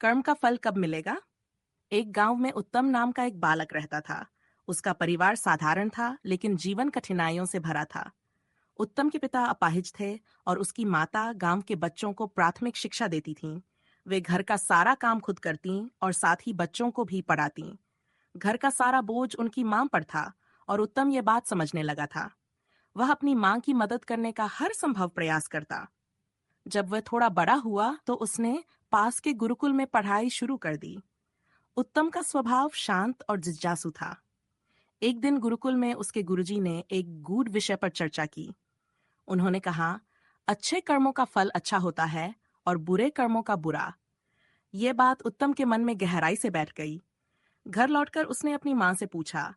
कर्म का फल कब मिलेगा? एक गांव में उत्तम नाम का एक बालक रहता था। उसका परिवार साधारण था, लेकिन जीवन कठिनाइयों से भरा था। उत्तम के पिता अपाहिज थे और उसकी माता गांव के बच्चों को प्राथमिक शिक्षा देती थीं। वे घर का सारा काम खुद करती और साथ ही बच्चों को भी पढ़ाती। घर का सारा बोझ उनकी मां पर था और उत्तम ये बात समझने लगा था। वह अपनी मां की मदद करने का हर संभव प्रयास करता। जब वह थोड़ा बड़ा हुआ तो उसने पास के गुरुकुल में पढ़ाई शुरू कर दी। उत्तम का स्वभाव शांत और जिज्ञासु था। एक दिन गुरुकुल में उसके गुरुजी ने एक गूढ़ विषय पर चर्चा की। उन्होंने कहा, अच्छे कर्मों का फल अच्छा होता है और बुरे कर्मों का बुरा। ये बात उत्तम के मन में गहराई से बैठ गई। घर लौटकर उसने अपनी माँ से पूछा,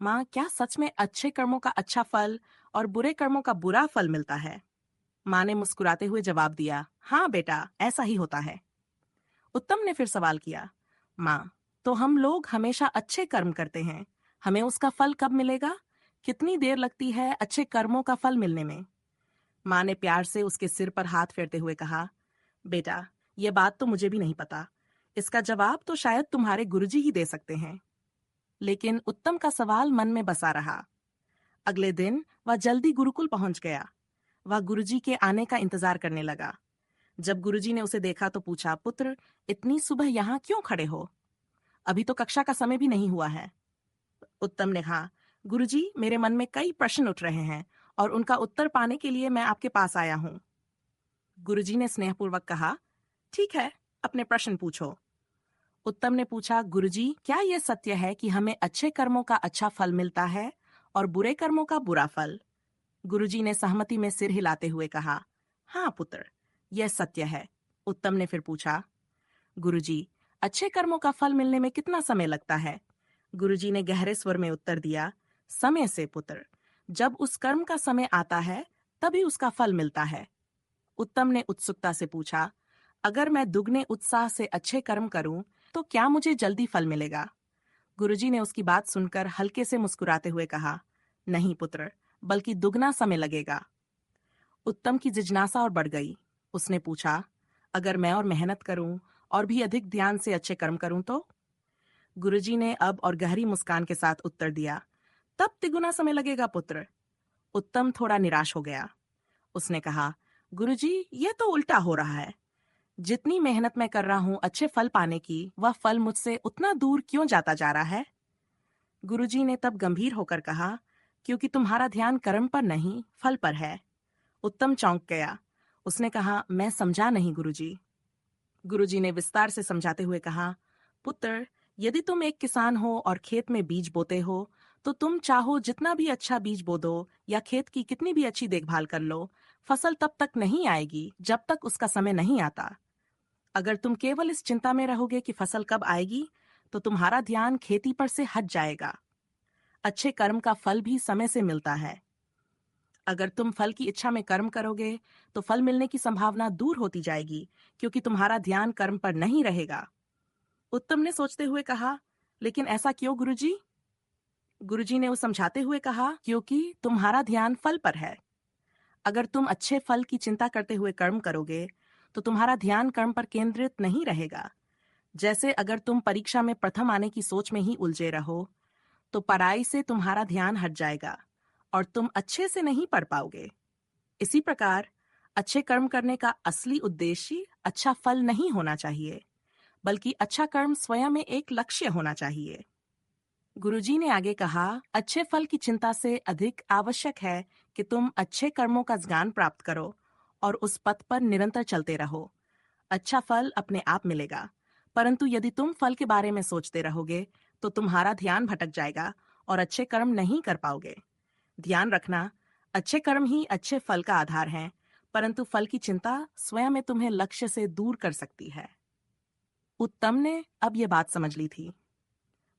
माँ, क्या सच में अच्छे कर्मों का अच्छा फल और बुरे कर्मों का बुरा फल मिलता है? माँ ने मुस्कुराते हुए जवाब दिया, हाँ बेटा, ऐसा ही होता है। उत्तम ने फिर सवाल किया, माँ, तो हम लोग हमेशा अच्छे कर्म करते हैं, हमें उसका फल कब मिलेगा? कितनी देर लगती है अच्छे कर्मों का फल मिलने में? माँ ने प्यार से उसके सिर पर हाथ फेरते हुए कहा, बेटा, ये बात तो मुझे भी नहीं पता। इसका जवाब तो शायद तुम्हारे गुरुजी ही दे सकते हैं। लेकिन उत्तम का सवाल मन में बसा रहा। अगले दिन वह जल्दी गुरुकुल पहुंच गया। वह गुरुजी के आने का इंतजार करने लगा। जब गुरुजी ने उसे देखा तो पूछा, पुत्र, इतनी सुबह यहाँ क्यों खड़े हो? अभी तो कक्षा का समय भी नहीं हुआ है। उत्तम ने कहा, गुरुजी, मेरे मन में कई प्रश्न उठ रहे हैं और उनका उत्तर पाने के लिए मैं आपके पास आया हूँ। गुरुजी ने स्नेहपूर्वक कहा, ठीक है, अपने प्रश्न पूछो। उत्तम ने पूछा, गुरुजी, क्या यह सत्य है कि हमें अच्छे कर्मों का अच्छा फल मिलता है और बुरे कर्मों का बुरा फल? गुरुजी ने सहमति में सिर हिलाते हुए कहा, हाँ पुत्र, यह सत्य है। उत्तम ने फिर पूछा, गुरुजी, अच्छे कर्मों का फल मिलने में कितना समय लगता है? गुरुजी ने गहरे स्वर में उत्तर दिया, समय से पुत्र। जब उस कर्म का समय आता है, तभी उसका फल मिलता है। उत्तम ने उत्सुकता से पूछा, अगर मैं दुगने उत्साह से अच्छे कर्म करूं, तो क्या मुझे जल्दी फल मिलेगा? गुरुजी ने उसकी बात सुनकर हल्के से मुस्कुराते हुए कहा, नहीं पुत्र, बल्कि दुगना समय लगेगा। उत्तम की जिज्ञासा और बढ़ गई। उसने पूछा, अगर मैं और मेहनत करूं और भी अधिक ध्यान से अच्छे कर्म करूं तो? गुरुजी ने अब और गहरी मुस्कान के साथ उत्तर दिया, तब तिगुना समय लगेगा पुत्र। उत्तम थोड़ा निराश हो गया। उसने कहा, गुरुजी, यह तो उल्टा हो रहा है। जितनी मेहनत मैं कर रहा हूं अच्छे फल पाने की, वह फल मुझसे उतना दूर क्यों जाता जा रहा है? गुरुजी ने तब गंभीर होकर कहा, क्योंकि तुम्हारा ध्यान कर्म पर नहीं, फल पर है। उत्तम चौंक गया। उसने कहा, मैं समझा नहीं गुरुजी। गुरुजी ने विस्तार से समझाते हुए कहा, पुत्र, यदि तुम एक किसान हो और खेत में बीज बोते हो, तो तुम चाहो जितना भी अच्छा बीज बो दो या खेत की कितनी भी अच्छी देखभाल कर लो, फसल तब तक नहीं आएगी जब तक उसका समय नहीं आता। अगर तुम केवल इस चिंता में रहोगे कि फसल कब आएगी, तो तुम्हारा ध्यान खेती पर से हट जाएगा। अच्छे कर्म का फल भी समय से मिलता है। अगर तुम फल की इच्छा में कर्म करोगे, तो फल मिलने की संभावना दूर होती जाएगी, क्योंकि तुम्हारा ध्यान कर्म पर नहीं रहेगा। उत्तम ने सोचते हुए कहा, लेकिन ऐसा क्यों गुरुजी? गुरुजी ने उसे समझाते हुए कहा, क्योंकि तुम्हारा ध्यान फल पर है। अगर तुम अच्छे फल की चिंता करते हुए कर्म करोगे, तो तुम्हारा ध्यान कर्म पर केंद्रित नहीं रहेगा। जैसे अगर तुम परीक्षा में प्रथम आने की सोच में ही उलझे रहो, तो पढ़ाई से तुम्हारा ध्यान हट जाएगा और तुम अच्छे से नहीं पढ़ पाओगे। इसी प्रकार अच्छे कर्म करने का असली उद्देश्य अच्छा फल नहीं होना चाहिए, बल्कि अच्छा कर्म स्वयं में एक लक्ष्य होना चाहिए। गुरुजी ने आगे कहा, अच्छे फल की चिंता से अधिक आवश्यक है कि तुम अच्छे कर्मों का ज्ञान प्राप्त करो और उस पथ पर निरंतर चलते रहो। अच्छा फल अपने आप मिलेगा, परंतु यदि तुम फल के बारे में सोचते रहोगे, तो तुम्हारा ध्यान भटक जाएगा और अच्छे कर्म नहीं कर पाओगे। ध्यान रखना, अच्छे कर्म ही अच्छे फल का आधार हैं, परंतु फल की चिंता स्वयं में तुम्हें लक्ष्य से दूर कर सकती है। उत्तम ने अब ये बात समझ ली थी।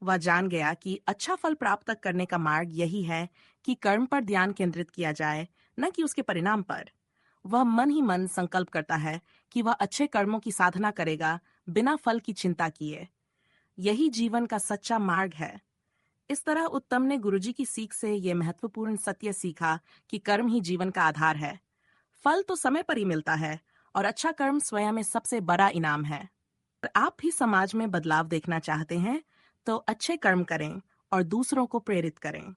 वह जान गया कि अच्छा फल प्राप्त करने का मार्ग यही है कि कर्म पर ध्यान केंद्रित किया जाए, न कि उसके परिणाम पर। वह मन ही मन संकल्प करता है कि वह अच्छे कर्मों की साधना करेगा, बिना फल की चिंता किए। यही जीवन का सच्चा मार्ग है। इस तरह उत्तम ने गुरुजी की सीख से यह महत्वपूर्ण सत्य सीखा कि कर्म ही जीवन का आधार है। फल तो समय पर ही मिलता है और अच्छा कर्म स्वयं में सबसे बड़ा इनाम है। अगर आप भी समाज में बदलाव देखना चाहते हैं, तो अच्छे कर्म करें और दूसरों को प्रेरित करें।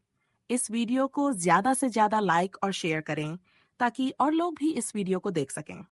इस वीडियो को ज़्यादा से ज़्यादा लाइक और शेयर करें ताकि और लोग भी इस वीडियो को देख सकें।